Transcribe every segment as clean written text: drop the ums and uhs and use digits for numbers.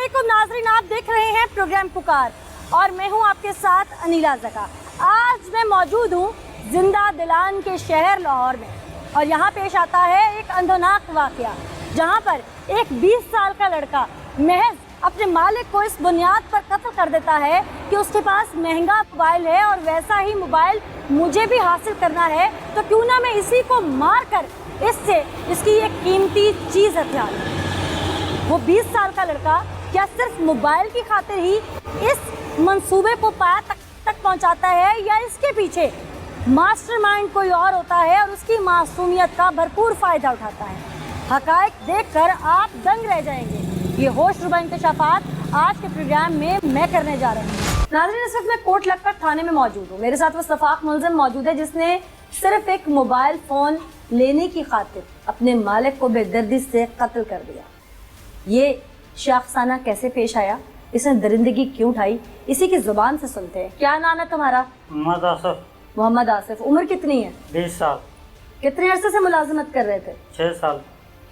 अस्सलामुअलैकुम नाज़रीन, आप देख रहे हैं प्रोग्राम पुकार और मैं हूं आपके साथ अनीला ज़का। आज मैं मौजूद हूं जिंदा दिलान के शहर लाहौर में और यहां पेश आता है एक अंधोनाक वाक़या, जहां पर एक 20 साल का लड़का महज अपने मालिक को इस बुनियाद पर कत्ल कर देता है कि उसके पास महंगा मोबाइल है और वैसा ही मोबाइल मुझे भी हासिल करना है, तो क्यों ना मैं इसी को मार कर इससे इसकी एक कीमती चीज़ हथियार। वो 20 साल का लड़का क्या सिर्फ मोबाइल की खातिर ही इस मंसूबे को पाया तक पहुंचाता है या इसके पीछे मास्टरमाइंड कोई और होता है और उसकी मासूमियत का भरपूर फ़ायदा उठाता है। हक़ाइक़ देखकर आप दंग रह जाएंगे। ये होशरुबा इंकशाफात आज के प्रोग्राम में मैं करने जा रही हूँ। नाज़रीन, इस वक्त मैं कोट लखपत थाने में मौजूद हूँ। मेरे साथ वो सफ़ाक मुलज़िम मौजूद है जिसने सिर्फ एक मोबाइल फ़ोन लेने की खातिर अपने मालिक को बेदर्दी से कत्ल कर दिया। ये शाखसाना कैसे पेश आया, इसने दरिंदगी क्यों उठाई, इसी की ज़ुबान से सुनते हैं। क्या नाम है तुम्हारा? मोहम्मद आसिफ। उम्र कितनी है? 20 साल। कितने अरसे से मुलाजमत कर रहे थे? 6 साल।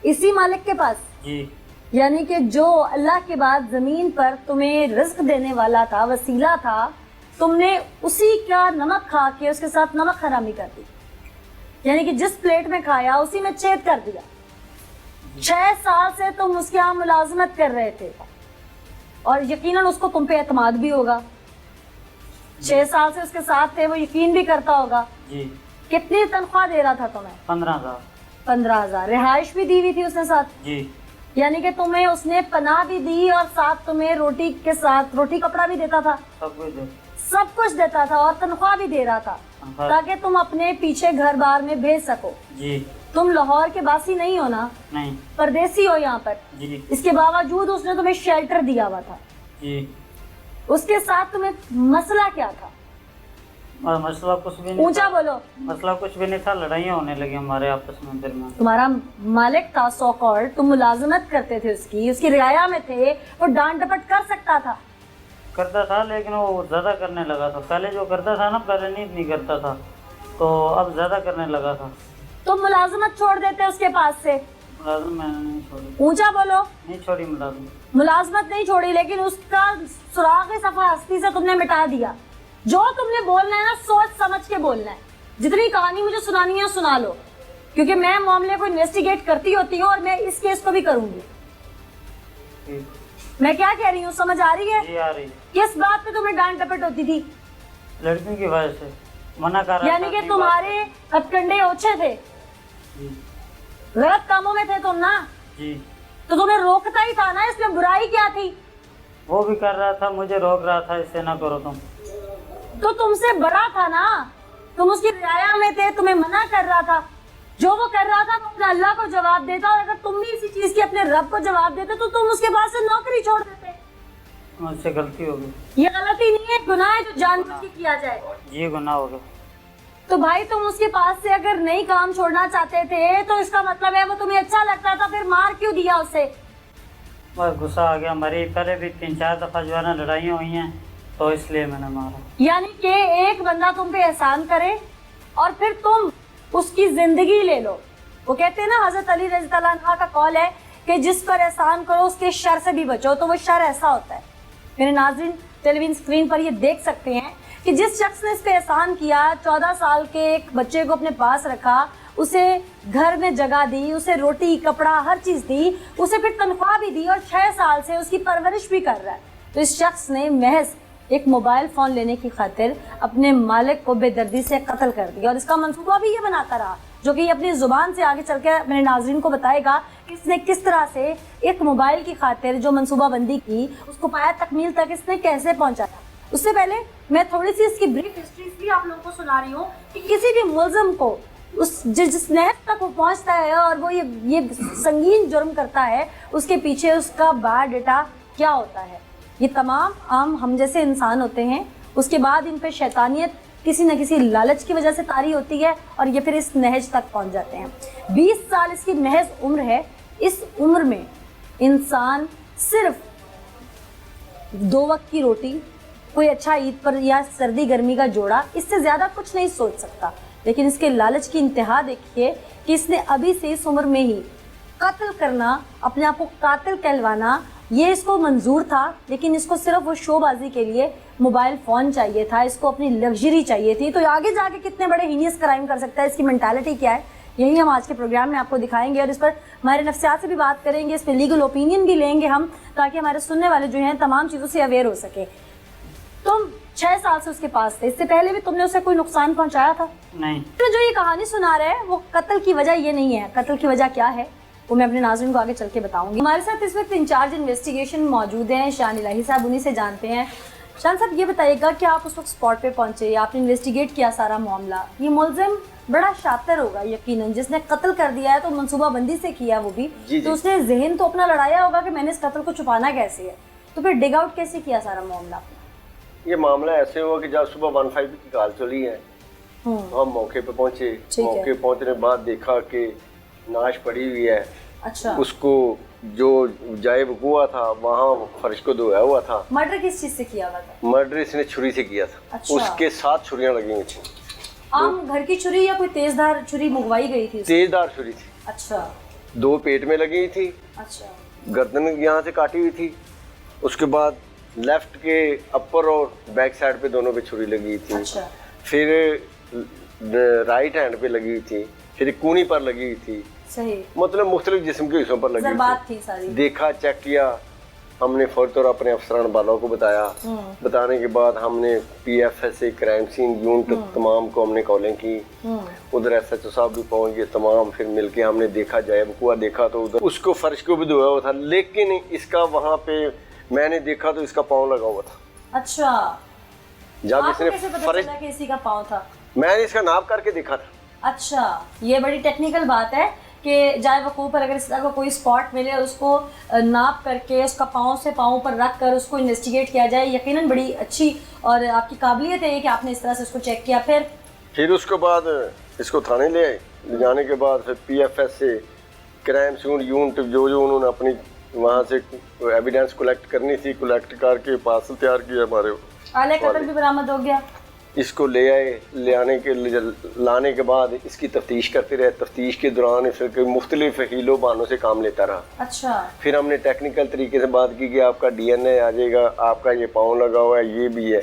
इसी मालिक के पास? जी। यानी कि जो अल्लाह के बाद ज़मीन पर तुम्हें रिज़्क देने वाला था, वसीला था, तुमने उसी का नमक खा के उसके साथ नमक हरामी कर दी। यानी कि जिस प्लेट में खाया उसी में छेद कर दिया। 6 साल से तुम उसके यहाँ मुलाजमत कर रहे थे और यकीनन उसको तुम पे एतमाद भी होगा। 6 साल से उसके साथ थे, वो यकीन भी करता होगा। जी। कितनी तनख्वाह दे रहा था तुम्हें? 15,000। 15,000। रिहाइश भी दी हुई थी उसने साथ? जी। यानी कि तुम्हें उसने पनाह भी दी और साथ तुम्हें रोटी के साथ रोटी कपड़ा भी देता था? सब कुछ देता था और तनख्वाह भी दे रहा था ताकि तुम अपने पीछे घर बार में भेज सको। जी। तुम लाहौर के बासी नहीं हो ना? नहीं। परदेसी हो यहाँ पर? जी। इसके बावजूद उसने तुम्हें शेल्टर दिया हुआ था। जी। उसके साथ तुम्हें मसला क्या था? और मसला कुछ भी नहीं। ऊंचा बोलो। मसला कुछ भी नहीं था, लड़ाइयाँ होने लगी हमारे आपस में दरमियान। तुम्हारा मालिक था सो कॉल्ड, तुम मुलाजमत करते थे उसकी रियाया में थे, वो डांट डपट कर सकता था? करता था, लेकिन वो ज़्यादा करने लगा था। पहले जो करता था ना, पहले नहीं करता था, तो अब ज़्यादा करने लगा था। तुम मुलाजमत छोड़ देते उसके पास से? मुलाजमत मैंने नहीं छोड़ी। ऊंचा बोलो। नहीं छोड़ी मुलाजमत। मुलाजमत नहीं छोड़ी, लेकिन उसका सुराग सफा हस्ती से तुमने मिटा दिया। जो तुमने बोलना है ना, सोच समझ के बोलना है। जितनी कहानी मुझे सुनानी है सुना लो, क्योंकि मैं मामले को इन्वेस्टिगेट करती होती हूँ और मैं इस केस को भी करूंगी। मैं क्या कह रही हूँ, समझ आ रही है? जी आ रही है। किस बात पे तुम्हें डांट डपट होती थी? लड़कियों की वजह से मना कर रहा था। यानी कि तुम्हारे हथकंडे ओछे थे, गलत कामों में थे तुम ना? जी। तो तुम्हें रोकता ही था ना, इसमें बुराई क्या थी? वो भी कर रहा था, मुझे रोक रहा था, इससे ना करो तुम। तो तुमसे बड़ा था ना, तुम उसकी रियाया में थे, तुम्हें मना कर रहा था। जो वो कर रहा था वो अपने अल्लाह को जवाब देता, और अगर तुम भी इसी चीज की अपने रब को जवाब देते तो तुम उसके पास से नौकरी छोड़ देते। मुझसे गलती हो गई। ये गलती नहीं है, गुनाह है जो जानबूझ के किया जाए। ये गुनाह हो गया। तो भाई तुम उसके पास से अगर नहीं काम छोड़ना चाहते थे तो इसका मतलब है वो तुम्हें अच्छा लगता था, फिर मार क्यों दिया उसे? बस गुस्सा आ गया। हमारी पहले भी 3-4 दफा जो है ना लड़ाइयाँ हुई हैं, तो इसलिए मैंने मारा। यानी कि एक बंदा तुम पे एहसान करे और फिर तुम उसकी जिंदगी ले लो। वो कहते हैं ना, हजरत अली रज़ी अल्लाह अन्हा का कौल है कि जिस पर एहसान करो उसके शर से भी बचो। तो वो शर ऐसा होता है, मेरे नाज़रीन टेलीविजन स्क्रीन पर ये देख सकते हैं कि जिस शख्स ने इस पे एहसान किया, 14 साल के एक बच्चे को अपने पास रखा, उसे घर में जगह दी, उसे रोटी कपड़ा हर चीज़ दी, उसे फिर तनख्वाह भी दी और 6 साल से उसकी परवरिश भी कर रहा है। तो इस शख्स ने महज एक मोबाइल फ़ोन लेने की खातिर अपने मालिक को बेदर्दी से कत्ल कर दिया और इसका मंसूबा भी ये बनाता रहा, जो कि अपनी ज़ुबान से आगे चल के मेरे नाज़रीन को बताएगा कि इसने किस तरह से एक मोबाइल की खातिर जो मंसूबाबंदी की, उसको पाया तकमील तक इसने कैसे पहुंचाया। उससे पहले मैं थोड़ी सी इसकी ब्रीफ हिस्ट्री इसलिए आप लोगों को सुना रही हूँ कि किसी भी मुलज़िम को उस जिस नहज तक वो पहुँचता है और वो ये संगीन जुर्म करता है, उसके पीछे उसका बायोडाटा क्या होता है। ये तमाम आम हम जैसे इंसान होते हैं, उसके बाद इन पे शैतानियत किसी न किसी लालच की वजह से तारी होती है और ये फिर इस नहज तक पहुंच जाते हैं। 20 साल इसकी महज उम्र है। इस उम्र में इंसान सिर्फ 2 वक्त की रोटी, कोई अच्छा ईद पर या सर्दी गर्मी का जोड़ा, इससे ज़्यादा कुछ नहीं सोच सकता। लेकिन इसके लालच की इंतहा देखिए कि इसने अभी से इस उम्र में ही कत्ल करना, अपने आप को कातिल कहलवाना ये इसको मंजूर था, लेकिन इसको सिर्फ वो शोबाजी के लिए मोबाइल फ़ोन चाहिए था, इसको अपनी लग्जरी चाहिए थी। तो आगे जाके कितने बड़े हीनियस क्राइम कर सकता है, इसकी मेंटालिटी क्या है, यही हम आज के प्रोग्राम में आपको दिखाएंगे और इस पर हमारे नफ्सियात से भी बात करेंगे, इस पर लीगल ओपिनियन भी लेंगे हम, ताकि हमारे सुनने वाले जो हैं तमाम चीज़ों से अवेयर हो सके। तुम 6 साल से उसके पास थे, इससे पहले भी तुमने उसे कोई नुकसान पहुंचाया था? नहीं। तो जो ये कहानी सुना रहे हैं वो कत्ल की वजह ये नहीं है। कत्ल की वजह क्या है वो मैं अपने नाज़रीन को आगे चल के बताऊंगी। हमारे साथ इस वक्त इंचार्ज इन्वेस्टिगेशन मौजूद हैं शान इलाही साहब, उन्हीं से जानते हैं। शान साहब ये बताइएगा कि आप उस वक्त स्पॉट पे पहुंचे, आपने इन्वेस्टिगेट किया सारा मामला, ये मुलजिम बड़ा शातिर होगा यकीनन, जिसने कत्ल कर दिया है तो मनसूबाबंदी से किया वो भी, तो उसने जहन तो अपना लड़ाया होगा कि मैंने इस कत्ल को छुपाना कैसे है, तो फिर डिग आउट कैसे किया सारा मामला? ये मामला ऐसे हुआ कि जब सुबह 150 की कॉल चली है तो हम मौके पे पहुंचे। मौके पहुंचने के बाद देखा कि नाश पड़ी हुई है। अच्छा। उसको जो जाए हुआ था वहाँ फर्श को धोया हुआ था। मर्डर किस चीज से किया हुआ था? मर्डर इसने छुरी से किया था। अच्छा। उसके 7 छुरियां लगी हुई थी। आम घर की छुरी या कोई तेजधार छुरी मंगवाई गई थी? तेजदार छुरी थी। अच्छा। 2 पेट में लगी हुई थी। अच्छा। गर्दन यहाँ से काटी हुई थी। उसके बाद लेफ्ट के अपर और बैक साइड पे दोनों पे छुरी लगी हुई थी। अच्छा। फिर राइट हैंड पे लगी हुई थी, फिर कूनी पर लगी हुई थी। सही। मतलब मुख्तलिफ जिस्म के हिस्सों पर लगी हुई थी सारी। देखा, चेक किया, हमने फौरन तौर अपने अफसरान वालों को बताया। बताने के बाद हमने PFSA क्राइम सीन यूनिट तमाम को हमने कॉलिंग की। उधर SHO साहब भी पहुंच गए तमाम, फिर मिलके हमने देखा, जायब कुआ देखा तो उधर उसको फर्श को भी धोया हुआ था, लेकिन इसका वहाँ पे मैंने देखा तो इसका पाँव लगा हुआ था। अच्छा। जब इसने कैसे पता चला कि इसी का पाँव था? मैंने इसका नाप करके देखा था। अच्छा, ये बड़ी टेक्निकल बात है कि जाए वकूफ़ पर अगर इस तरह का कोई स्पॉट मिले और उसको नाप करके उसका पाँव से पाँव पर रख कर उसको इन्वेस्टिगेट किया जाए, यकीनन बड़ी अच्छी और आपकी काबिलियत है कि आपने इस तरह से उसको चेक किया। फिर उसके बाद इसको थाने ले आए। ले जाने के बाद फिर PFSA क्राइम सीन यूनिट जो उन्होंने अपनी वहाँ से एविडेंस कलेक्ट करनी थी, कलेक्ट करके पार्सल तैयार किया हमारे। आले कत्ल भी बरामद हो गया। इसको ले आए, लाने के बाद इसकी तफ्तीश करते रहे। तफ्तीश के दौरान फिर मुख्तलिफ हीलो बहानों से काम लेता रहा। अच्छा। फिर हमने टेक्निकल तरीके से बात की कि आपका DNA आ जाएगा, आपका ये पाँव लगा हुआ है, ये भी है।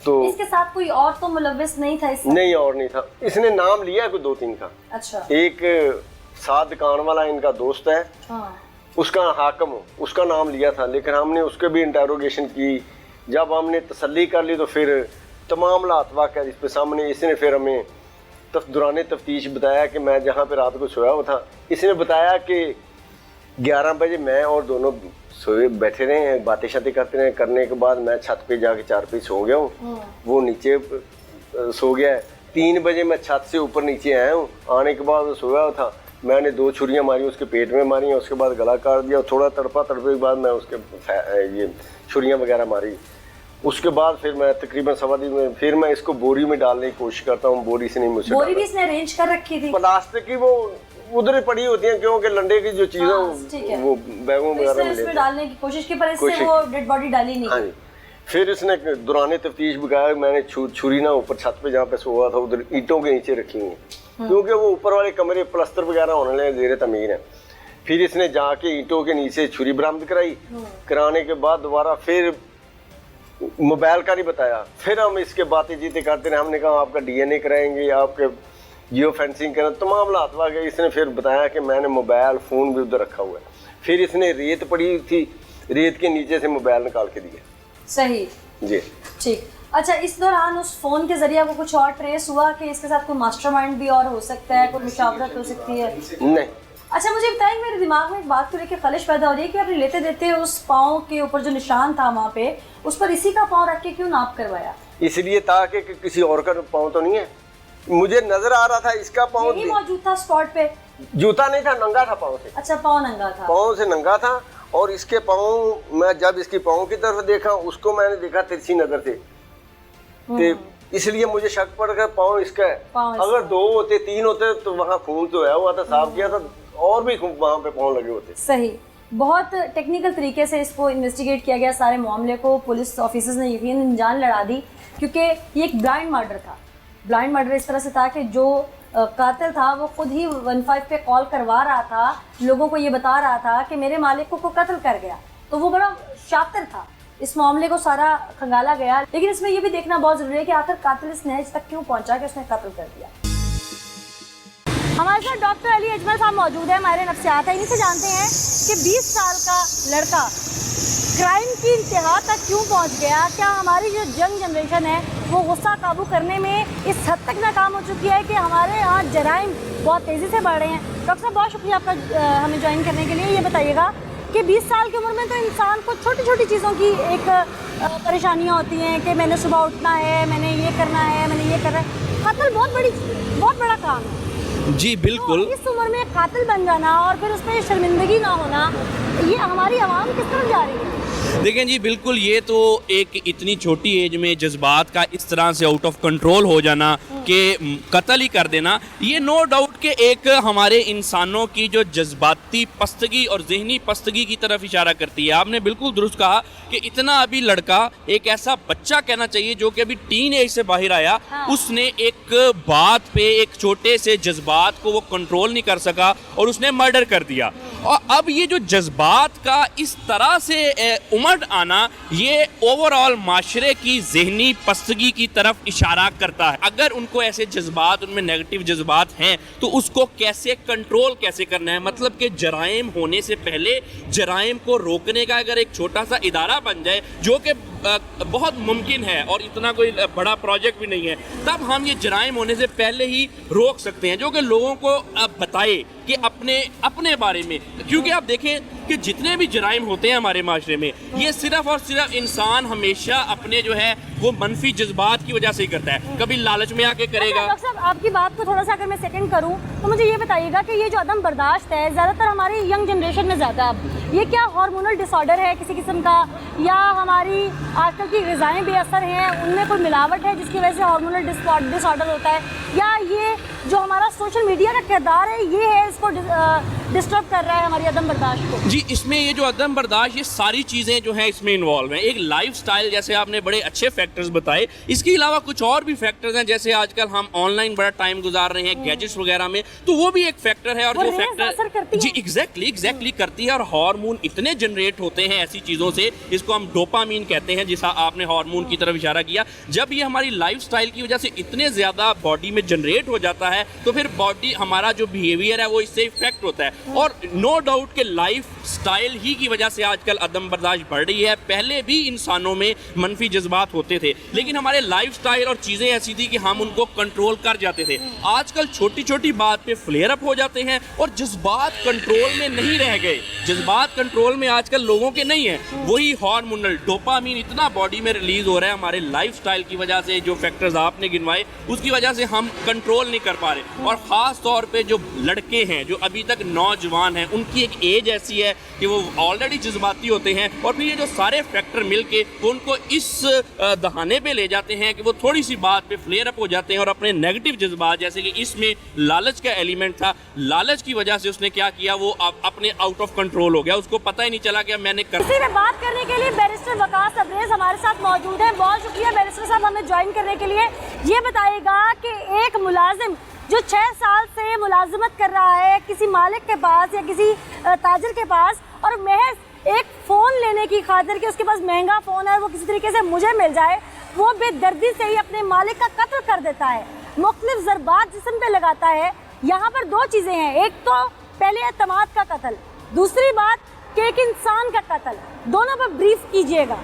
तो इसके साथ कोई और तो मुलव्विस नहीं था इससे? नहीं, और नहीं था। इसने नाम लिया कोई 2-3 का। अच्छा। एक साथ दुकान वाला इनका दोस्त है। हाँ। उसका हाकिम, उसका नाम लिया था, लेकिन हमने उसके भी इंटरोगेशन की। जब हमने तसल्ली कर ली तो फिर तमाम लात वाक़या इस पे सामने। इसने फिर हमें दौरान तफ्तीश बताया कि मैं जहाँ पे रात को सोया हुआ था, इसने बताया कि 11 बजे मैं और दोनों सोए बैठे रहे हैं, बातें शातें करते रहे। करने के बाद मैं छत पे जाके 4 पे सो गया हूँ, वो नीचे सो गया है। 3 बजे मैं छत से ऊपर नीचे आया हूँ। आने के बाद वो सोया हुआ था, मैंने 2 छुरियाँ मारी, उसके पेट में मारी, उसके बाद गला काट दिया। थोड़ा तड़पे के बाद मैं उसके ये छुरियाँ वगैरह मारी। उसके बाद फिर मैं तकरीबन 1.25 दिन में फिर मैं इसको बोरी में डालने की कोशिश करता हूँ। बोरी से नहीं, मुझसे बोरी भी इसने अरेंज कर रखी थी? प्लास्टिक की वो उधर ही पड़ी होती हैं, क्योंकि लंडे की जो चीज़ें वो बैगों वगैरह में इसमें डालने की कोशिश की, पर इससे वो डेड बॉडी डाली नहीं। हाँ जी। फिर इसने दौरान तफ्तीश बताया मैंने छुरी ना ऊपर छत पे जहाँ पे सोया था उधर ईंटों के नीचे रखी हुई, क्योंकि वो ऊपर वाले कमरे प्लस्तर वगैरह होने लगे, ज़ेरे तमीर है। फिर इसने जाके ईंटों के नीचे छुरी बरामद कराई। कराने के बाद दोबारा फिर मोबाइल का नहीं बताया। फिर हम इसके बातें जीते करते रहे। हमने कहा आपका DNA कराएंगे, आपके जियो फेंसिंग करना, तमाम लात वाक़या। इसने फिर बताया कि मैंने मोबाइल फ़ोन भी उधर रखा हुआ है। फिर इसने रेत पड़ी थी, रेत के नीचे से मोबाइल निकाल के दिया। सही जी, ठीक। अच्छा, इस दौरान उस फ़ोन के जरिए वो कुछ और ट्रेस हुआ कि इसके साथ कोई मास्टरमाइंड भी और हो सकता है, कोई मुशावरत हो सकती है? नहीं। अच्छा, मुझे बताएं, मेरे दिमाग में एक बात को लेकर खलिश पैदा हो रही है कि आपने लेते देते उस पाँव के ऊपर जो निशान था वहाँ पे, उस पर इसी का पाँव रख के क्यों नाप करवाया? इसलिए ताकि किसी और का पाँव तो नहीं है, मुझे नजर आ रहा था इसका पाँव यही मौजूद था स्पॉट पे। जूता नहीं था, नंगा था पाँव से। अच्छा, पाँव नंगा था, पाँव से नंगा था। और इसके पाँव, मैं जब इसकी पाँव की तरफ देखा, उसको मैंने देखा तिरछी नजर से, इसलिए मुझे शक पड़ गया पाँव इसका है। अगर 2 होते 3 होते तो वहाँ खून तो है हुआ था, साफ किया था, और भी वहाँ पे पाँव लगे होते। सही। बहुत टेक्निकल तरीके से इसको इन्वेस्टिगेट किया गया, सारे मामले को पुलिस ऑफिसर्स ने यकीनन जान लड़ा दी, क्योंकि ये एक ब्लाइंड मर्डर था। ब्लाइंड मर्डर इस तरह से था कि जो कातिल था वो खुद ही 15 पे कॉल करवा रहा था, लोगों को ये बता रहा था कि मेरे मालिक को कत्ल कर गया। तो वो बड़ा शातिर था, इस मामले को सारा खंगाला गया। लेकिन इसमें ये भी देखना बहुत जरूरी है कि आखिर कातिल इस नहज तक क्यों पहुंचा कि उसने कत्ल कर दिया। हमारे साथ डॉक्टर अली अजमल साहब मौजूद है, माहिर नफ्सियात है। इन्हीं से जानते हैं कि 20 साल का लड़का क्राइम की इंतहा तक क्यों पहुंच गया। क्या हमारी जो यंग जनरेशन है वो गुस्सा काबू करने में इस हद तक नाकाम हो चुकी है कि हमारे यहाँ जराइम बहुत तेज़ी से बढ़ रहे हैं। डॉक्टर साहब बहुत शुक्रिया आपका हमें ज्वाइन करने के लिए। ये बताइएगा कि 20 साल की उम्र में तो इंसान को छोटी छोटी चीज़ों की एक परेशानियाँ होती हैं कि मैंने सुबह उठना है, मैंने ये करना है, मैंने ये करना है। कत्ल बहुत बड़ा काम है जी बिल्कुल। तो इस उम्र में कातिल बन जाना और फिर उसमें शर्मिंदगी ना होना, ये हमारी आवाम किस तरफ जा रही है? देखें जी बिल्कुल, ये तो एक इतनी छोटी एज में जज्बात का इस तरह से आउट ऑफ कंट्रोल हो जाना कि कत्ल ही कर देना, ये नो डाउट कि एक हमारे इंसानों की जो जज्बाती पस्तगी और जहनी पस्तगी की तरफ इशारा करती है। आपने बिल्कुल दुरुस्त कहा कि इतना अभी लड़का, एक ऐसा बच्चा कहना चाहिए जो कि अभी टीन एज से बाहर आया, उसने एक बात पे, एक छोटे से जज्बात को वो कंट्रोल नहीं कर सका और उसने मर्डर कर दिया। और अब ये जो जज्बात का इस तरह से उमड़ आना, ये ओवरऑल माशरे की जहनी पस्तगी की तरफ इशारा करता है। अगर उनको ऐसे जज्बात, उनमें नेगेटिव जज्बात हैं, तो उसको कैसे कंट्रोल कैसे करना है। मतलब कि जराइम होने से पहले जराइम को रोकने का अगर एक छोटा सा इदारा बन जाए, जो कि बहुत मुमकिन है और इतना कोई बड़ा प्रोजेक्ट भी नहीं है, तब हम ये जराइम होने से पहले ही रोक सकते हैं। जो कि लोगों को बताए कि अपने बारे में, क्योंकि आप देखें कि जितने भी जराइम होते हैं हमारे माशरे में, ये सिर्फ और सिर्फ इंसान हमेशा अपने जो है वो मनफी जज्बात की वजह से ही करता है। कभी लालच में आके करेगा। डॉक्टर साहब आपकी बात को थोड़ा सा अगर मैं सेकंड करूं तो मुझे ये बताइएगा कि ये जो अदम बर्दाश्त है ज़्यादातर हमारी यंग जनरेशन में ज़्यादा, ये क्या हार्मोनल डिसऑर्डर है किसी किस्म का, या हमारी आजकल की ग़िज़ाएं बेअसर हैं, उनमें कोई मिलावट है जिसकी वजह से हार्मोनल डिसऑर्डर होता है, या ये जो हमारा सोशल मीडिया का किरदार है ये है इसको डिस्टर्ब कर रहा है हमारी अदम बर्दाश्त को? जी इसमें ये जो अदम बर्दाश्त, ये सारी चीज़ें जो हैं इसमें इन्वॉल्व हैं। एक लाइफस्टाइल, जैसे आपने बड़े अच्छे फैक्टर्स बताए, इसके अलावा कुछ और भी फैक्टर्स हैं। जैसे आजकल हम ऑनलाइन बड़ा टाइम गुजार रहे हैं गैजेट्स वगैरह में, तो वो भी एक फैक्टर है। और जो फैक्टर जी एग्जैक्टली करती है। और हार्मोन इतने जनरेट होते हैं ऐसी चीज़ों से, इसको हम डोपामीन कहते हैं, जिसा आपने हार्मोन की तरफ इशारा किया। जब ये हमारी लाइफस्टाइल की वजह से इतने ज़्यादा बॉडी में जनरेट हो जाता है, तो फिर बॉडी, हमारा जो बिहेवियर है वो इससे इफेक्ट होता है। और नो डाउट कि लाइफ स्टाइल ही की वजह से आजकल अदम बर्दाश्त बढ़ रही है। पहले भी इंसानों में मनफी जज्बात होते थे, लेकिन हमारे लाइफ स्टाइल और चीज़ें ऐसी थी कि हम उनको कंट्रोल कर जाते थे। आजकल छोटी छोटी बात पे फ्लेयर अप हो जाते हैं और जज्बात कंट्रोल में नहीं रह गए। जज्बात कंट्रोल में आजकल लोगों के नहीं है। वही हार्मोनल डोपामीन इतना बॉडी में रिलीज हो रहा है हमारे लाइफ स्टाइल की वजह से, जो फैक्टर्स आपने गिनवाए उसकी वजह से हम कंट्रोल नहीं कर पा रहे। और ख़ास तौर पे जो लड़के हैं, जो अभी तक नौजवान हैं, उनकी एक एज ऐसी है कि वो ऑलरेडी जज्बाती होते हैं, और फिर ये जो सारे फैक्टर मिलके वो उनको इस दहाने पे ले जाते हैं कि वो थोड़ी सी बात पे फ्लेयर अप हो जाते हैं और अपने नेगेटिव जज्बात, जैसे कि इसमें लालच का एलिमेंट था, लालच की वजह से उसने क्या किया, वो अपने आउट ऑफ कंट्रोल हो गया, उसको पता ही नहीं चला कि मैंने कर। इसी में बात करने के लिए बैरिस्टर वकास अब्रेज हमारे साथ मौजूद है। बहुत शुक्रिया बैरिस्टर साहब हमें ज्वाइन करने के लिए। ये बताइएगा कि एक मुलाजिम जो 6 साल से मुलाजिमत कर रहा है किसी मालिक के पास या किसी ताजिर के पास, और महज एक फ़ोन लेने की खातिर कि उसके पास महंगा फ़ोन है, वो किसी तरीके से मुझे मिल जाए, वो बेदर्दी से ही अपने मालिक का कत्ल कर देता है, मुख्तलिफ ज़रबात जिस्म पे लगाता है। यहाँ पर 2 चीज़ें हैं, एक तो पहले एतमाद का कत्ल, दूसरी बात कि एक इंसान का कत्ल। दोनों पर ब्रीफ कीजिएगा।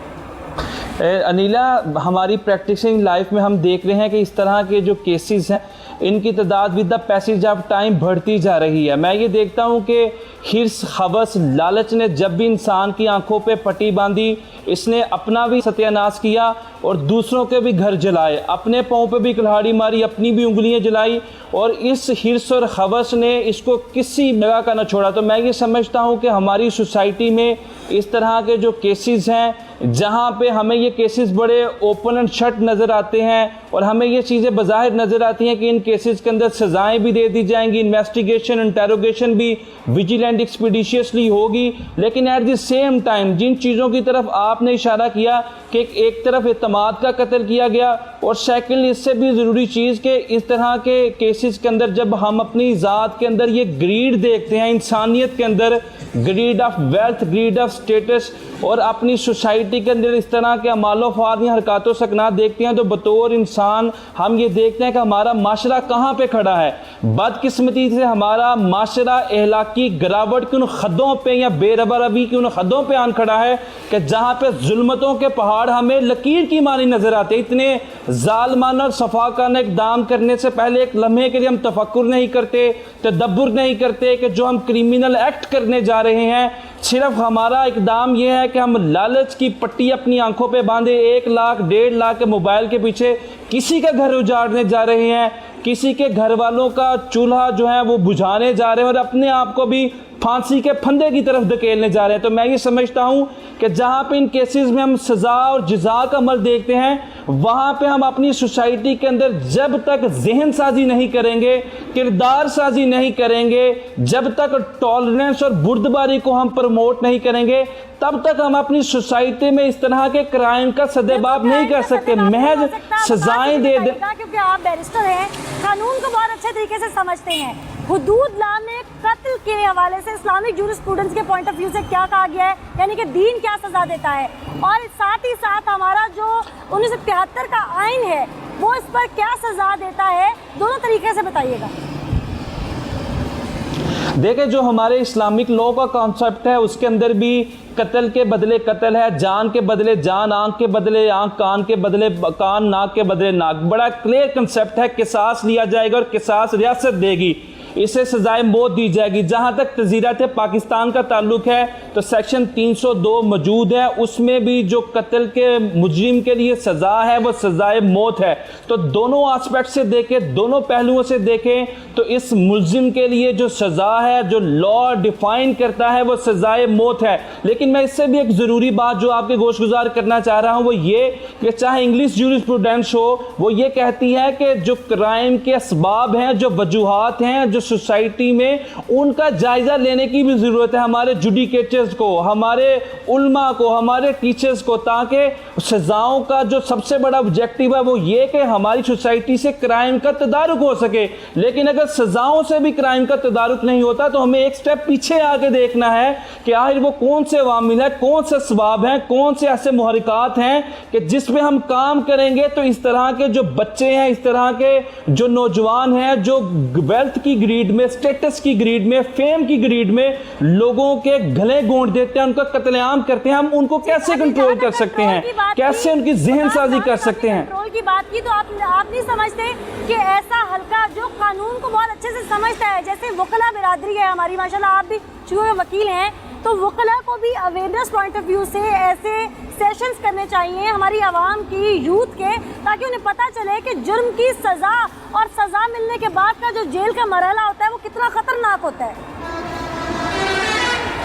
अनिला, हमारी प्रैक्टिसिंग लाइफ में हम देख रहे हैं कि इस तरह के जो केसेस हैं इनकी तादाद with the passage of time बढ़ती जा रही है। मैं ये देखता हूँ कि हिर्स, हवस, लालच ने जब भी इंसान की आंखों पे पट्टी बांधी, इसने अपना भी सत्यानाश किया और दूसरों के भी घर जलाए, अपने पाँव पे भी कुल्हाड़ी मारी, अपनी भी उंगलियां जलाई, और इस हिर्स और हवस ने इसको किसी जगह का न छोड़ा। तो मैं ये समझता हूँ कि हमारी सोसाइटी में इस तरह के जो केसेस हैं, जहाँ पे हमें ये केसेस बड़े ओपन एंड शट नज़र आते हैं और हमें ये चीज़ें बज़ाहिर नज़र आती हैं कि इन केसेस के अंदर सजाएं भी दे दी जाएंगी, इन्वेस्टिगेशन इंटेरोगेशन भी विजिलेंट एक्सपीडिशियसली होगी। लेकिन एट द सेम टाइम जिन चीज़ों की तरफ आपने इशारा किया कि एक तरफ एतमाद का कत्ल किया गया, और सेकंड इससे भी ज़रूरी चीज़ कि इस तरह के केसेस के अंदर जब हम अपनी ज़ात के अंदर ये ग्रीड देखते हैं, इंसानियत के अंदर greed of wealth, greed of status, और अपनी सोसाइटी के अंदर इस तरह के अमालो फार या हरकतों सकना देखते हैं, तो बतौर इंसान हम ये देखते हैं कि हमारा माशरा कहाँ पे खड़ा है। बदकिस्मती से हमारा माशरा अहलाकी गिरावट की उन खद्दों पे या बेरबरवी की उन खद्दों पे आन खड़ा है कि जहाँ पे जुल्मतों के पहाड़ हमें लकीर की मानी नजर आते। इतने जालमाना और सफाकाना इक़दाम करने से पहले एक लम्हे के लिए हम तफक्कुर नहीं करते, तदब्बुर नहीं करते कि जो हम क्रिमिनल एक्ट करने जा रहे हैं, सिर्फ हमारा इक़दाम यह है कि हम लालच की पट्टी अपनी आंखों पे बांधे 1 लाख 1.5 लाख के मोबाइल के पीछे किसी का घर उजाड़ने जा रहे हैं, किसी के घर वालों का चूल्हा जो है वो बुझाने जा रहे हैं, और अपने आप को भी फांसी के फंदे की तरफ धकेलने जा रहे हैं। तो मैं ये समझता हूँ कि जहाँ पे इन केसेस में हम सज़ा और जज़ा का अमल देखते हैं, वहाँ पे हम अपनी सोसाइटी के अंदर जब तक जहन साजी नहीं करेंगे, किरदार साजी नहीं करेंगे, जब तक टॉलरेंस और बुर्दबारी को हम प्रमोट नहीं करेंगे, तब तक हम अपनी सोसाइटी में इस तरह के क्राइम का सदेबाब नहीं कर सकते। महज सजाएं दे दें, क्योंकि आप बैरिस्टर हैं, कानून को बहुत अच्छे तरीके से समझते हैं। हुदूद ला में कत्ल के हवाले से इस्लामिक जूरिस्प्रूडेंस के पॉइंट ऑफ व्यू से क्या कहा गया है, यानी कि दीन क्या सजा देता है, और साथ ही साथ हमारा जो 1973 का आइन है वो इस पर क्या सजा देता है, दोनों तरीके से बताइएगा। देखिए, जो हमारे इस्लामिक लॉ का कॉन्सेप्ट है उसके अंदर भी कत्ल के बदले कत्ल है, जान के बदले जान, आंख के बदले आंख, कान के बदले कान, नाक के बदले नाक। बड़ा क्लियर कंसेप्ट है। किसास लिया जाएगा और किसास रियासत देगी, इसे सजाए मौत दी जाएगी। जहां तक तज़ीरत पाकिस्तान का ताल्लुक है तो सेक्शन 302 मौजूद है, उसमें भी जो कत्ल के मुजरिम के लिए सज़ा है वो सजाए मौत है। तो दोनों एस्पेक्ट से देखें, दोनों पहलुओं से देखें तो इस मुलजिम के लिए जो सज़ा है, जो लॉ डिफाइन करता है, वो सजाए मौत है। लेकिन मैं इससे भी एक ज़रूरी बात जो आपके गोशगुजार करना चाह रहा हूँ वो ये कि चाहे इंग्लिश जूरिस्प्रूडेंस हो, वो ये कहती है कि जो क्राइम के असबाब हैं, जो वजूहात हैं, जो सोसाइटी में, उनका जायजा लेने की भी जरूरत है हमारे जुडिकेटर्स को, हमारे उल्मा को, हमारे टीचर्स को, ताकि सजाओं का जो सबसे बड़ा ऑब्जेक्टिव है वो ये कि हमारी सोसाइटी से क्राइम का तदारुक हो सके। लेकिन अगर सजाओं से भी क्राइम का तदारुक नहीं होता तो हमें एक स्टेप पीछे आके देखना है कि आखिर वो कौन से वामिल है, कौन से असबाब हैं, कौन से ऐसे मुहरिकात हैं कि जिस पे हम काम करेंगे तो इस तरह के जो बच्चे हैं, इस तरह के जो नौजवान हैं, जो वेल्थ की ग्रीड में, स्टेटस की ग्रीड में, फेम की ग्रीड में लोगों के गले गोंद देते हैं, उनका कत्लेआम करते हैं, हम उनको कैसे कंट्रोल कर सकते हैं, कैसे उनकी जहन साजी कर सकते हैं। कंट्रोल की बात की तो आप नहीं समझते कि ऐसा हल्का जो कानून को बहुत अच्छे से समझता है, जैसे वकला बिरादरी है हमारी, माशाल्लाह आप भी चूंकि वकील हैं, तो वकला को भी अवेयरनेस पॉइंट ऑफ व्यू से ऐसे सेशंस करने चाहिए हमारी आवाम की, यूथ के, ताकि उन्हें पता चले कि जुर्म की सज़ा और सज़ा मिलने के बाद का जो जेल का मरहला होता है वो कितना ख़तरनाक होता है।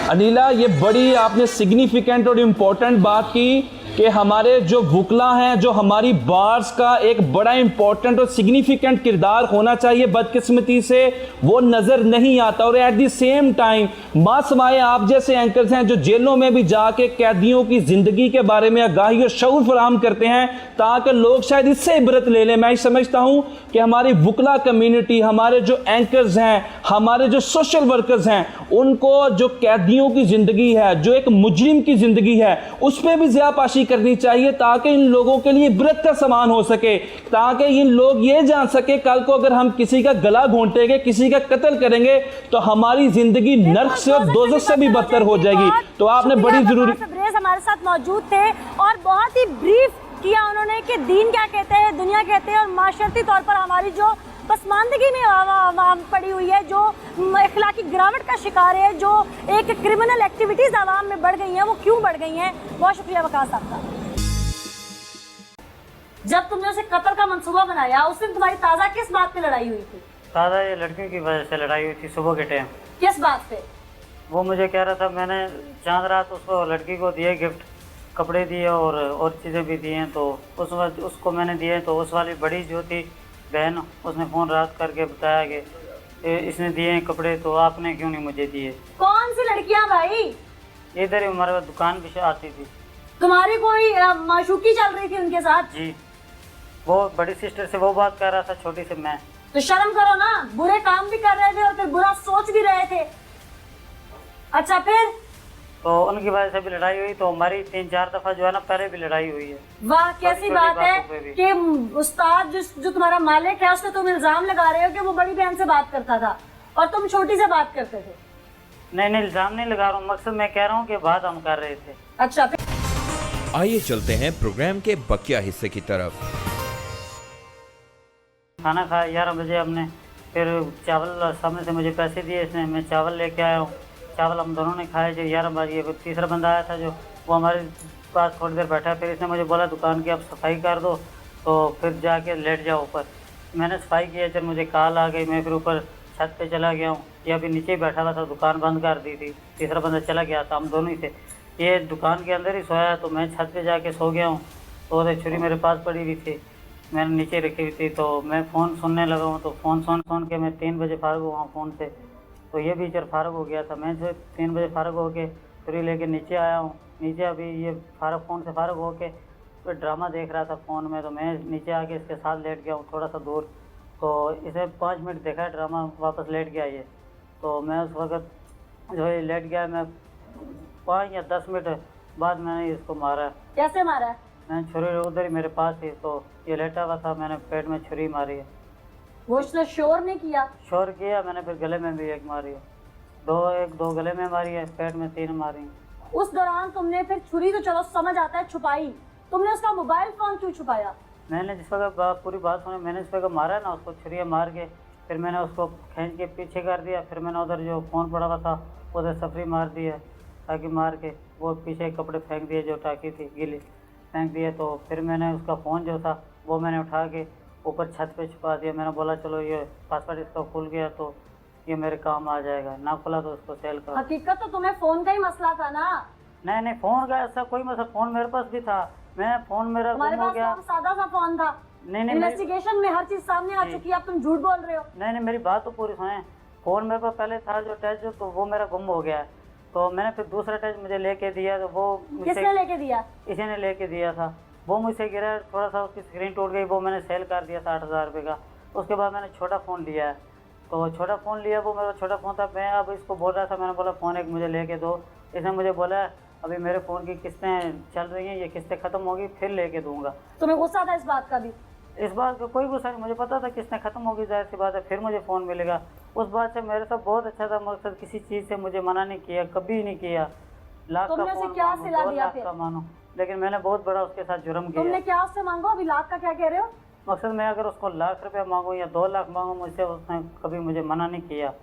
अनिला, ये बड़ी आपने सिग्निफिकेंट और इम्पोर्टेंट बात की कि हमारे जो वकला हैं, जो हमारी बार्स का एक बड़ा इंपॉर्टेंट और सिग्निफिकेंट किरदार होना चाहिए, बदकिस्मती से वो नज़र नहीं आता। और एट द सेम टाइम मासवाए आप जैसे एंकर्स हैं जो जेलों में भी जाके कैदियों की ज़िंदगी के बारे में आगाही और शऊर फराहम करते हैं ताकि लोग शायद इससे इबरत ले लें। मैं समझता हूँ कि हमारी वकला कम्यूनिटी, हमारे जो एंकर्स हैं, हमारे जो सोशल वर्कर्स हैं, उनको जो कैदियों की ज़िंदगी है, जो एक मुजरिम की ज़िंदगी है, उस पर भी ज़्यादती करनी चाहिए ताकि इन लोगों के लिए इबरत का सामान हो सके, ताकि इन लोग ये जान सके कल को अगर हम किसी का गला घोंटेंगे, किसी का कत्ल करेंगे तो हमारी जिंदगी नर्क से और दोज़ख से भी बदतर हो जाएगी। तो आपने बड़ी जरूरी हमारे साथ मौजूद थे और बहुत ही ब्रीफ किया उन्होंने कि दीन क्या कहते हैं, दुनिया कहते हैं, और माशरती तौर पर हमारी जो पसमानदगी में आवाम पड़ी हुई है, जो अखलाकी गिरावट का शिकार है, जो एक क्रिमिनल एक्टिविटीज़ आवाम में बढ़ गई हैं, वो क्यों बढ़ गई हैं। बहुत शुक्रिया वकास साहब का। जब तुमने उसे कत्ल का मंसूबा बनाया उस दिन तुम्हारी ताज़ा किस बात पे लड़ाई हुई थी? ताज़ा ये लड़कियों की वजह से लड़ाई हुई थी सुबह के टाइम। किस बात पे? वो मुझे कह रहा था, मैंने चांद रात उसको लड़की को दिए गिफ्ट, कपड़े दिए और चीज़ें भी दिए हैं, तो उस वक्त उसको मैंने दिए, तो उस वाली बड़ी जो थी बहन, उसने फ़ोन रात करके बताया कि इसने दिए हैं कपड़े तो आपने क्यों नहीं मुझे दिए। कौन सी लड़कियां भाई? इधर ही हमारे दुकान पे आती थी। तुम्हारी कोई माशूकी चल रही थी उनके साथ? जी, वो बड़ी सिस्टर से वो बात कर रहा था, छोटी से मैं। तो शर्म करो ना, बुरे काम भी कर रहे थे और फिर बुरा सोच भी रहे थे। अच्छा फिर? तो उनकी वजह से भी लड़ाई हुई, तो हमारी 3-4 दफ़ा जो है ना पहले भी लड़ाई हुई है। वाह, कैसी छोटी बात है बातों पे भी। कि उस्ताद जो तुम्हारा मालिक है उसको तुम इल्जाम लगा रहे हो कि वो बड़ी बहन से बात करता था और तुम छोटी से बात करते थे। नहीं, इल्ज़ाम नहीं लगा रहा हूँ, मकसद मैं कह रहा हूँ कि बात हम कर रहे थे। अच्छा फिर? आइए चलते हैं प्रोग्राम के बकिया हिस्से की तरफ। खाना खाया 11 बजे हमने, फिर चावल सामने से मुझे पैसे दिए इसने, मैं चावल लेके आया हूँ। चावल हम दोनों ने खाए जो 11 बजे। फिर तीसरा बंदा आया था जो वो हमारे पास थोड़ी देर बैठा, फिर इसने मुझे बोला दुकान की आप सफाई कर दो, तो फिर जाके लेट जाओ ऊपर। मैंने सफाई किया, जब मुझे कॉल आ गई, मैं फिर ऊपर छत पे चला गया हूँ। ये अभी नीचे ही बैठा हुआ था, दुकान बंद कर दी थी। तीसरा बंदा चला गया था, हम दोनों ही थे। ये दुकान के अंदर ही सोया, तो मैं छत पे जाके सो गया हूँ। तो छुरी मेरे पास पड़ी हुई थी, मैंने नीचे रखी हुई थी। तो मैं फ़ोन सुनने लगा हूँ, तो फ़ोन सुन के मैं 3 बजे फारग हुआ हूँ फ़ोन से। तो ये भी इधर फारग हो गया था। मैं जो 3 बजे फारग होके छुरी लेके नीचे आया हूँ। नीचे अभी ये फ़ोन से फारग होके तो ड्रामा देख रहा था फ़ोन में, तो मैं नीचे आके इसके साथ लेट गया हूँ थोड़ा सा दूर। तो इसे 5 मिनट देखा ड्रामा, वापस लेट गया ये। तो मैं उस वक्त जो है लेट गया, मैं 5 या 10 मिनट बाद मैंने इसको मारा। कैसे मारा है? मैंने छुरी उधर ही मेरे पास थी, तो ये लेटा हुआ था, मैंने पेट में छुरी मारी है। वो उसने शोर नहीं किया? शोर किया मैंने, फिर गले में भी एक मारी है, दो गले में मारी है, पेट में 3 मारी है। उस दौरान तुमने फिर छुरी तो चलो समझ आता है छुपाई, तुमने उसका मोबाइल फोन क्यों छुपाया? मैंने जिस वक्त पूरी बात सुनी, मैंने जिस वक्त मारा ना उसको छुरिया मार के, फिर मैंने उसको खींच के पीछे कर दिया। फिर मैंने उधर जो फ़ोन पड़ा हुआ था उधर सफरी मार दी है, ताकि मार के वो पीछे कपड़े फेंक दिए, जो टाकी थी गीली फेंक दिए। तो फिर मैंने उसका फ़ोन जो था वो मैंने उठा के ऊपर छत पे छुपा दिया। मैंने बोला चलो ये पासवर्ड इसका खुल गया तो ये मेरे काम आ जाएगा, ना खुला तो उसको सेल कर। हकीकत तो तुम्हें फोन का ही मसला था ना? नहीं, फ़ोन का ऐसा कोई मसला, फ़ोन मेरे पास भी था, मैं फ़ोन मेरा तुम्हारे गुम हो पास गया। तो सादा सा फोन था। नहीं, इन्वेस्टिगेशन में हर चीज सामने आ चुकी है, अब तुम झूठ बोल रहे हो। नहीं, मेरी बात तो पूरी सुने। फ़ोन मेरे पास पहले था जो टच, तो वो मेरा गुम हो गया है। तो मैंने फिर दूसरा टच मुझे लेके दिया, तो वो किसने लेके दिया? इसी ने लेके दिया था। वो मुझसे गिरा, थोड़ा सा उसकी स्क्रीन टूट गई, वो मैंने सेल कर दिया 60,000 रुपये का। उसके बाद मैंने छोटा फ़ोन लिया है, तो छोटा फ़ोन लिया, वो मेरा छोटा फ़ोन था। मैं अब इसको बोल रहा था, मैंने बोला फ़ोन एक मुझे लेके दो। इसने मुझे बोला अभी मेरे फ़ोन की किस्तें चल रही हैं, ये किस्तें ख़त्म होगी फिर लेके दूँगा। तुम्हें गुस्सा था इस बात का भी? इस बात का कोई गुस्सा नहीं, मुझे पता था किस्तें ख़त्म होगी, जाहिर सी बात है फिर मुझे फ़ोन मिलेगा। उस बात से मेरे साथ बहुत अच्छा था, मकसद किसी चीज़ से मुझे मना नहीं किया, कभी नहीं किया। लाख का तुमने उसे फ़ोन क्या मांगो, सिला 2 दिया लाख फिर? का मानो, लेकिन मैंने बहुत बड़ा उसके साथ जुर्म किया। तुमने क्या उससे मांगो? अभी लाख का क्या कह रहे हो? मकसद मैं अगर उसको 1 लाख रुपया मांगूँ या 2 लाख मांगूँ, मुझसे उसने कभी मुझे मना नहीं किया।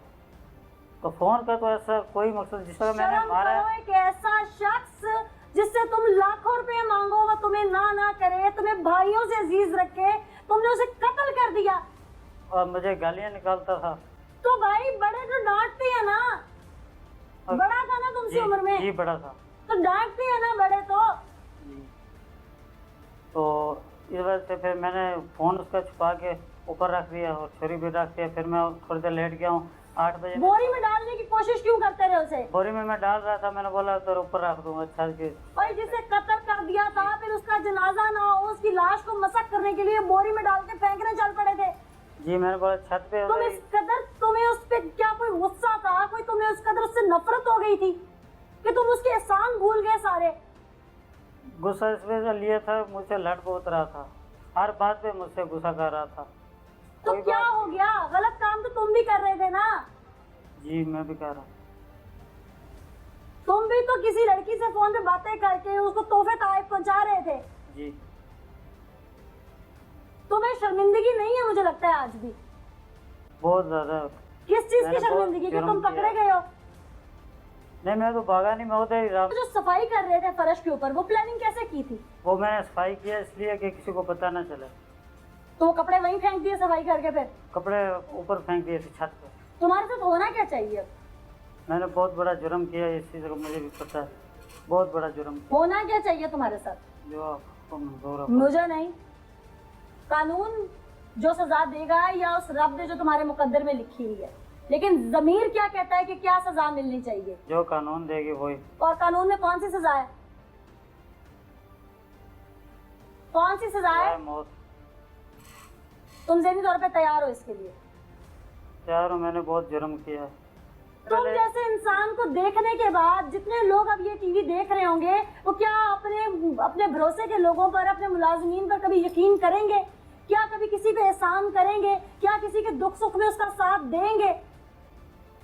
तो फ़ोन का तो ऐसा कोई मकसद, जिस तरह मैंने शर्म मारा करो, एक ऐसा शख्स जिससे तुम लाखों रुपए मांगो वो तुम्हें ना करे, तुम्हें भाइयों से अजीज रखे, तुमने उसे कत्ल कर दिया और मुझे गालियाँ निकालता था। तो भाई बड़े तो डांटते हैं ना? बड़ा था ना तुमसे उम्र में? जी बड़ा था। तो डांटते हैं ना बड़े तो? जी। तो इस वजह से फिर मैंने फ़ोन उसका छुपा के ऊपर रख दिया और छुरी भी रख दिया। फिर मैं थोड़ी देर लेट गया हूँ। 8 बजे बोरी में डालने की कोशिश क्यों करते रहे उसे? बोरी में मैं डाल रहा था, मैंने बोला तो ऊपर रख दूंगा छत के। भाई जिसे कत्ल कर दिया था, फिर उसका जनाजा ना हो, उसकी लाश को मसक करने के लिए बोरी में डाल के फेंकने चल पड़े थे। जी मैंने बोला छत पे तुम इस कदर, तुम्हें उस पे क्या कोई गुस्सा था? कोई तुम्हें उस कदर उससे नफरत हो गई थी कि तुम उसके एहसान भूल गए सारे? गुस्सा इस वजह से लिया था, मुझसे लड़ बहुत रहा था, हर बात पे मुझसे गुस्सा कर रहा था। तो क्या हो गया? गलत काम तो तुम भी कर रहे थे ना? जी मैं भी कह रहा हूँ। तुम भी तो किसी लड़की से फोन पे बातें करके उसको तोहफे ताइफ पहुंचा रहे थे। जी तुम्हें शर्मिंदगी नहीं है मुझे लगता है आज भी? बहुत ज़्यादा। किस चीज की मैंने बहुत शर्मिंदगी कि जुर्म तुम पकड़े किया। गए हो? नहीं मैं तो भागा नहीं, मैं उधर ही रहा। जो सफाई कर रहे थे फर्श के ऊपर, वो प्लानिंग कैसे की थी? वो मैंने सफाई किया इसलिए कि किसी को पता ना चले। तो वो कपड़े वहीं फेंक दिए सफाई करके? फिर कपड़े ऊपर फेंक दिए थे छत पे। तुम्हारे साथ होना क्या चाहिए? मैंने बहुत बड़ा जुर्म किया, इस चीज़ का मुझे भी पता है, बहुत बड़ा जुर्म किया, होना क्या चाहिए तुम्हारे साथ? जो आपको मंजूर है। मुझे नहीं, कानून जो सजा देगा या उस रब ने जो तुम्हारे मुकद्दर में लिखी हुई है, लेकिन जमीर क्या कहता है कि क्या सजा मिलनी चाहिए? जो कानून देगी वही। और कानून में कौन सी सजा है? कौन सी सजा है? मौत। तुम ज़हनी तौर पे तैयार हो इसके लिए? तैयार हूँ, मैंने बहुत जुर्म किया है। तुम जैसे इंसान को देखने के बाद जितने लोग अब ये टीवी देख रहे होंगे वो क्या अपने भरोसे के लोगों पर, अपने मुलाजिमीन पर कभी यकीन करेंगे? क्या कभी किसी पे एहसान करेंगे? क्या किसी के दुख सुख में उसका साथ देंगे?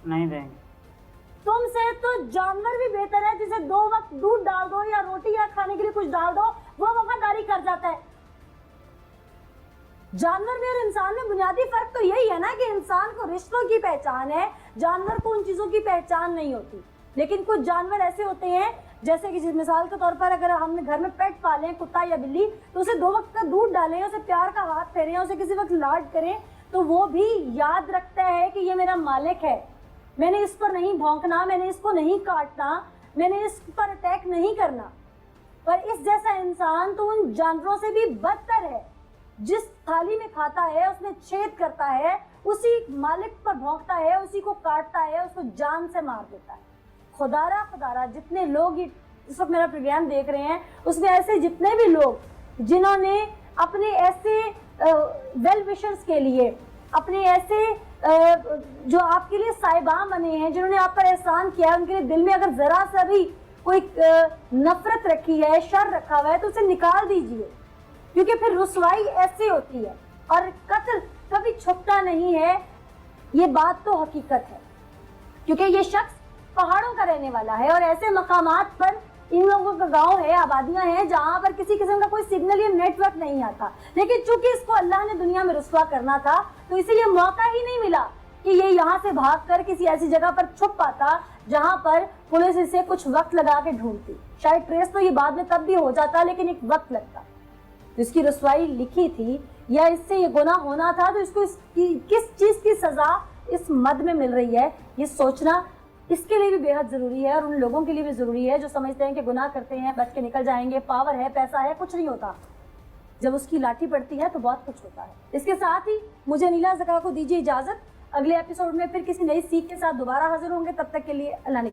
नहीं देंगे। तुमसे तो जानवर भी बेहतर है, जिसे 2 वक्त दूध डाल दो या रोटी या खाने के लिए कुछ डाल दो, वो वफादारी कर जाता है। जानवर में और इंसान में बुनियादी फर्क तो यही है ना कि इंसान को रिश्तों की पहचान है, जानवर को उन चीजों की पहचान नहीं होती। लेकिन कुछ जानवर ऐसे होते हैं, जैसे कि मिसाल के तौर पर अगर हमने घर में पेट पाले, कुत्ता या बिल्ली, तो उसे 2 वक्त का दूध डालें, उसे प्यार का हाथ फेरें, उसे किसी वक्त लाड करें, तो वो भी याद रखता है कि ये मेरा मालिक है, मैंने इस पर नहीं भौंकना, मैंने इसको नहीं काटना, मैंने इस पर अटैक नहीं करना। पर इस जैसा इंसान तो उन जानवरों से भी बदतर है, जिस थाली में खाता है उसमें छेद करता है, उसी मालिक पर भौंकता है, उसी को काटता है, उसको जान से मार देता है। खुदारा जितने लोग इस वक्त मेरा प्रोग्राम देख रहे हैं, उसमें ऐसे जितने भी लोग जिन्होंने अपने ऐसे वेल विशर्स के लिए, अपने ऐसे जो आपके लिए साहिबान बने हैं, जिन्होंने आप पर एहसान किया, उनके दिल में अगर जरा सा भी कोई नफरत रखी है, शर रखा हुआ है, तो उसे निकाल दीजिए, क्योंकि फिर रुसवाई ऐसी होती है और कत्ल कभी छुपता नहीं है। ये बात तो हकीकत है, क्योंकि ये शख्स पहाड़ों का रहने वाला है और ऐसे मकामात पर इन लोगों का गांव है, आबादियां हैं, जहां पर किसी किस्म का कोई सिग्नल या नेटवर्क नहीं आता। लेकिन चूंकि इसको अल्लाह ने दुनिया में रुसवा करना था, तो इसे ये मौका ही नहीं मिला कि ये यहाँ से भागकर किसी ऐसी जगह पर छुप पाता जहां पर पुलिस इसे कुछ वक्त लगा के ढूंढती। शायद ट्रेस तो ये बाद में तब भी हो जाता, लेकिन एक वक्त लगता। इसकी रुसवाई लिखी थी या इससे ये गुनाह होना था, तो इसको किस चीज की सजा इस मद में मिल रही है, ये सोचना इसके लिए भी बेहद जरूरी है, और उन लोगों के लिए भी जरूरी है जो समझते हैं कि गुनाह करते हैं बच के निकल जाएंगे, पावर है, पैसा है, कुछ नहीं होता। जब उसकी लाठी पड़ती है तो बहुत कुछ होता है। इसके साथ ही मुझे अनीला ज़का को दीजिए इजाजत। अगले एपिसोड में फिर किसी नई सीख के साथ दोबारा हाजिर होंगे, तब तक के लिए अल्लाह ने।